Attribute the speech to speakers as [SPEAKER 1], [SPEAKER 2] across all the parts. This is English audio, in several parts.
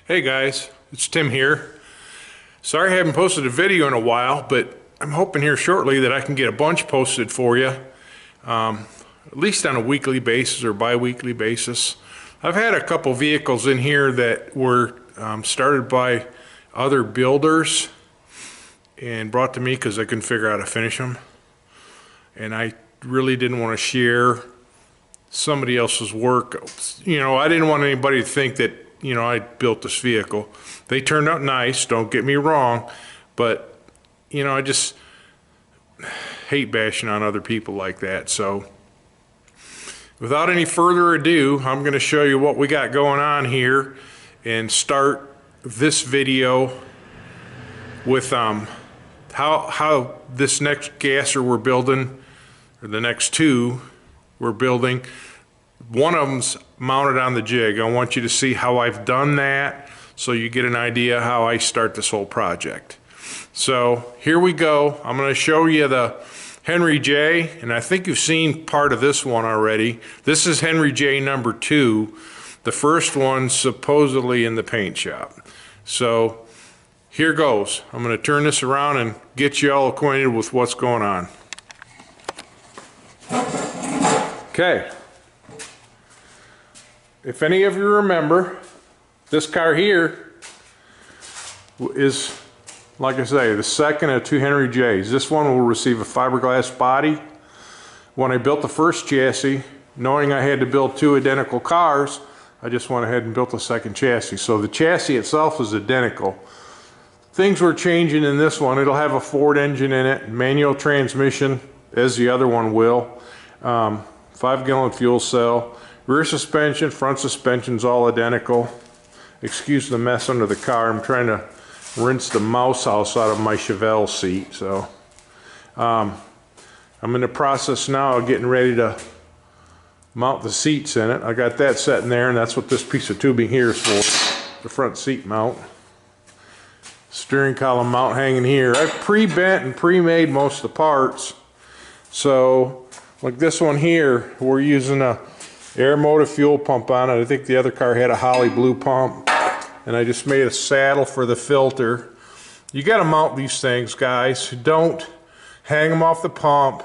[SPEAKER 1] Hey guys, it's Tim here. Sorry I haven't posted a video in a while, but I'm hoping here shortly that I can get a bunch posted for you, at least on a weekly basis or bi-weekly basis. I've had a couple vehicles in here that were started by other builders and brought to me because I couldn't figure out how to finish them. And I really didn't want to share somebody else's work. You know, I didn't want anybody to think that I built this vehicle. They turned out nice, don't get me wrong, but I just hate bashing on other people like that. So without any further ado, I'm going to show you what we got going on here and start this video with how this next gasser we're building, or the next two we're building, one of them's mounted on the jig. I want you to see how I've done that so you get an idea how I start this whole project. So here we go. I'm going to show you the Henry J, and I think you've seen part of this one already. This is Henry J number 2. The first one supposedly in the paint shop. So here goes. I'm going to turn this around and get you all acquainted with what's going on. Okay. If any of you remember, this car here is, like I say, the second of 2 Henry J's. This one will receive a fiberglass body. When I built the first chassis, knowing I had to build 2 identical cars, I just went ahead and built a second chassis. So the chassis itself is identical. Things were changing in this one. It'll have a Ford engine in it, manual transmission, as the other one will. 5-gallon fuel cell. Rear suspension, front suspension's all identical. Excuse the mess under the car. I'm trying to rinse the mouse house out of my Chevy seat. So I'm in the process now of getting ready to mount the seats in it. I got that set in there, and that's what this piece of tubing here is for, the front seat mount. Steering column mount hanging here. I've pre-bent and pre-made most of the parts. So like this one here, we're using a air motive fuel pump on it. I think the other car had a Holly blue pump, and I just made a saddle for the filter. You got to mount these things, guys. Don't hang them off the pump,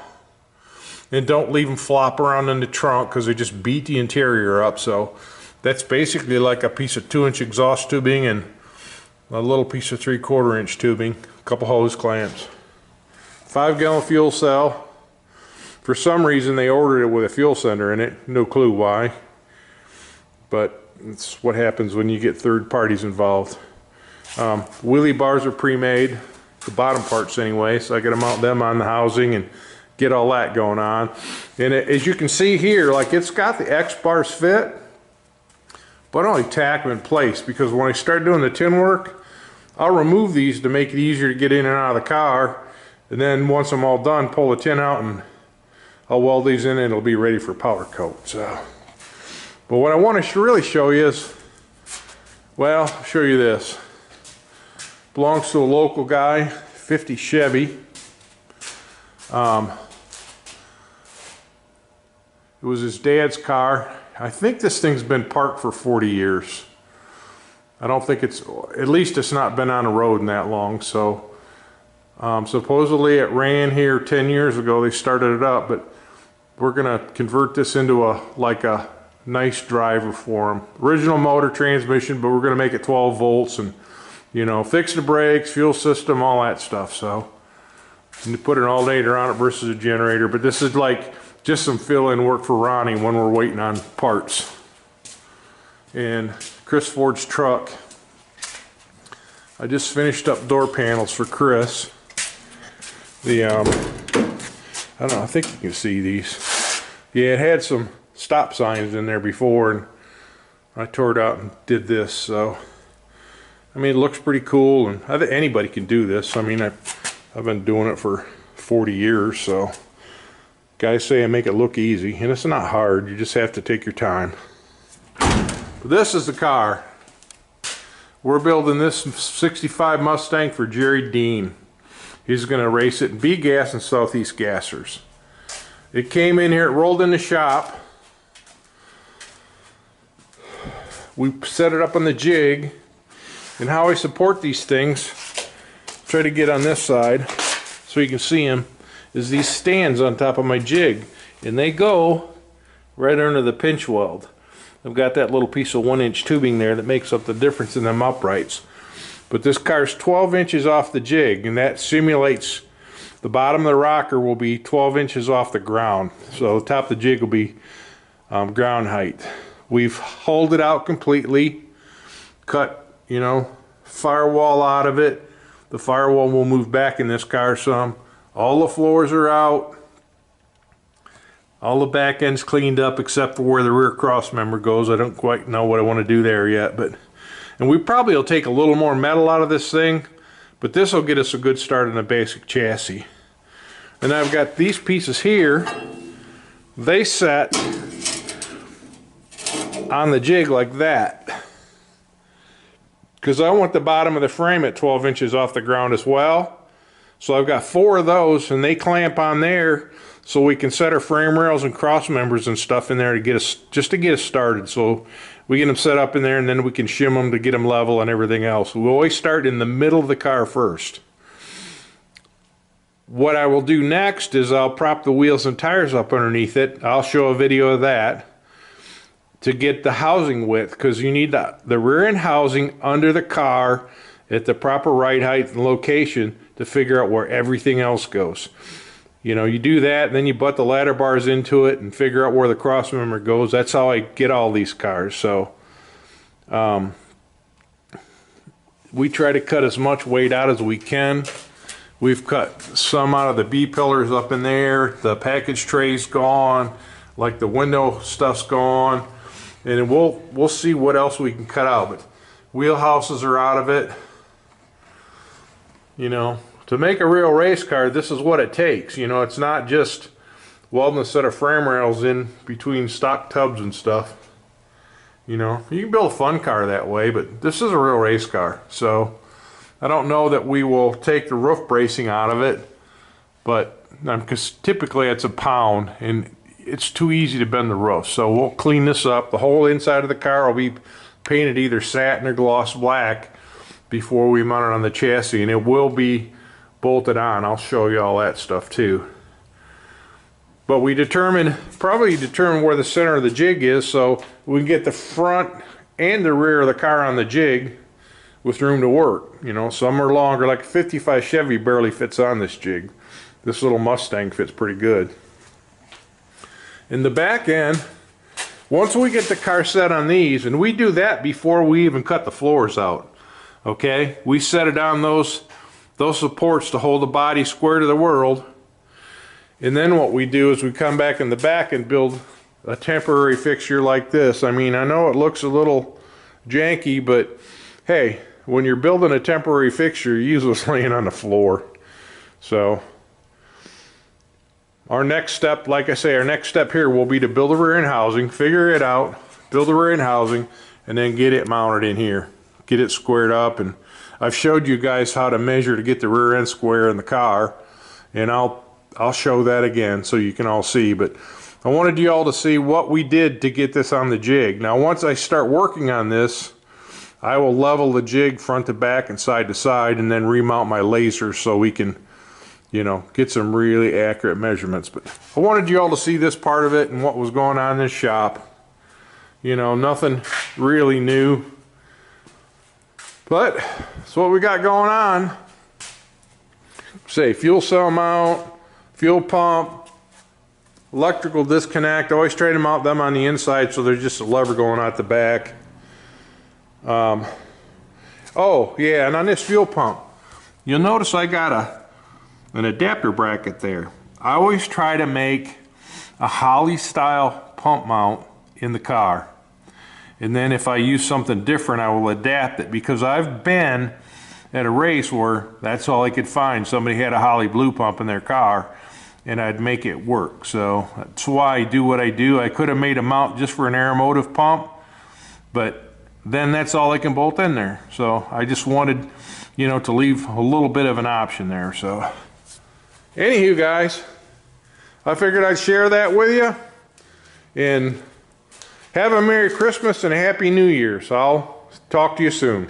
[SPEAKER 1] and don't leave them flop around in the trunk because they just beat the interior up. So that's basically like a piece of 2-inch exhaust tubing and a little piece of 3/4-inch tubing, a couple hose clamps. 5-gallon fuel cell. For some reason they ordered it with a fuel sender in it, no clue why, but it's what happens when you get third parties involved. Wheelie bars are pre-made, the bottom parts anyway, so I got to mount them on the housing and get all that going on. And as you can see here, like, it's got the X bars fit, but I only tack them in place because when I start doing the tin work, I'll remove these to make it easier to get in and out of the car, and then once I'm all done, pull the tin out and I'll weld these in and it'll be ready for powder coat. So, but what I want to really show you is, well, I'll show you this. Belongs to a local guy, 50 Chevy. It was his dad's car. I think this thing's been parked for 40 years. I don't think it's, at least it's not been on the road in that long. So supposedly it ran here 10 years ago. They started it up, but we're gonna convert this into a nice driver for him. Original motor transmission, but we're gonna make it 12 volts and fix the brakes, fuel system, all that stuff. So you put an alternator on it versus a generator. But this is like just some fill-in work for Ronnie when we're waiting on parts. And Chris Ford's truck. I just finished up door panels for Chris. The I don't know, I think you can see these. Yeah, it had some stop signs in there before, and I tore it out and did this. So I mean, it looks pretty cool, and I think anybody can do this. I mean, I've been doing it for 40 years, so guys say I make it look easy, and it's not hard. You just have to take your time. This is the car. We're building this 65 Mustang for Jerry Dean. He's going to race it in B-Gas and Southeast Gassers. It came in here, it rolled in the shop. We set it up on the jig, And how I support these things, try to get on this side so you can see them, is these stands on top of my jig. And they go right under the pinch weld. I've got that little piece of 1-inch tubing there that makes up the difference in them uprights. But this car's 12 inches off the jig, and that simulates the bottom of the rocker will be 12 inches off the ground. So the top of the jig will be ground height. We've hauled it out completely, cut, you know, firewall out of it. The firewall will move back in this car some. All the floors are out. All the back end's cleaned up except for where the rear cross member goes. I don't quite know what I want to do there yet, and we probably will take a little more metal out of this thing, but this will get us a good start on the basic chassis. And I've got these pieces here. They set on the jig like that, because I want the bottom of the frame at 12 inches off the ground as well. So I've got 4 of those, and they clamp on there so we can set our frame rails and cross members and stuff in there to get us, just to get us started. So we get them set up in there, and then we can shim them to get them level and everything else. We always start in the middle of the car first. What I will do next is I'll prop the wheels and tires up underneath it. I'll show a video of that to get the housing width, because you need the rear end housing under the car at the proper ride height and location to figure out where everything else goes. You know, you do that, and then you butt the ladder bars into it and figure out where the cross member goes. That's how I get all these cars. So we try to cut as much weight out as we can. We've cut some out of the B pillars up in there. The package tray's gone, like the window stuff's gone, and we'll see what else we can cut out. But wheelhouses are out of it. You know, to make a real race car, this is what it takes. You know, it's not just welding a set of frame rails in between stock tubs and stuff. You know, you can build a fun car that way, but this is a real race car. So I don't know that we will take the roof bracing out of it, but because typically it's a pound and it's too easy to bend the roof. So we'll clean this up. The whole inside of the car will be painted either satin or gloss black before we mount it on the chassis, and it will be bolted on. I'll show you all that stuff too. But we probably determine where the center of the jig is, so we can get the front and the rear of the car on the jig with room to work. You know, some are longer, like a 55 Chevy barely fits on this jig. This little Mustang fits pretty good. In the back end, once we get the car set on these, and we do that before we even cut the floors out, okay? We set it on those supports to hold the body square to the world. And then what we do is we come back in the back and build a temporary fixture like this. I mean, I know it looks a little janky, but hey, when you're building a temporary fixture, you use what's laying on the floor. So our next step, like I say, our next step here will be to build a rear end housing, figure it out, build a rear end housing, and then get it mounted in here. Get it squared up, and I've showed you guys how to measure to get the rear end square in the car, and I'll show that again so you can all see. But I wanted you all to see what we did to get this on the jig. Now once I start working on this, I will level the jig front to back and side to side, and then remount my laser so we can, you know, get some really accurate measurements. But I wanted you all to see this part of it and what was going on in this shop. You know, nothing really new, but that's what we got going on. Say fuel cell mount, fuel pump, electrical disconnect. I always try to mount them on the inside so there's just a lever going out the back. Oh yeah, and on this fuel pump, you'll notice I got an adapter bracket there. I always try to make a Holley style pump mount in the car, and then if I use something different I will adapt it, because I've been at a race where that's all I could find. Somebody had a Holley blue pump in their car and I'd make it work. So that's why I do what I do. I could have made a mount just for an aeromotive pump, but then that's all I can bolt in there. So I just wanted, you know, to leave a little bit of an option there. So anywho guys, I figured I'd share that with you, and have a Merry Christmas and a Happy New Year. So I'll talk to you soon.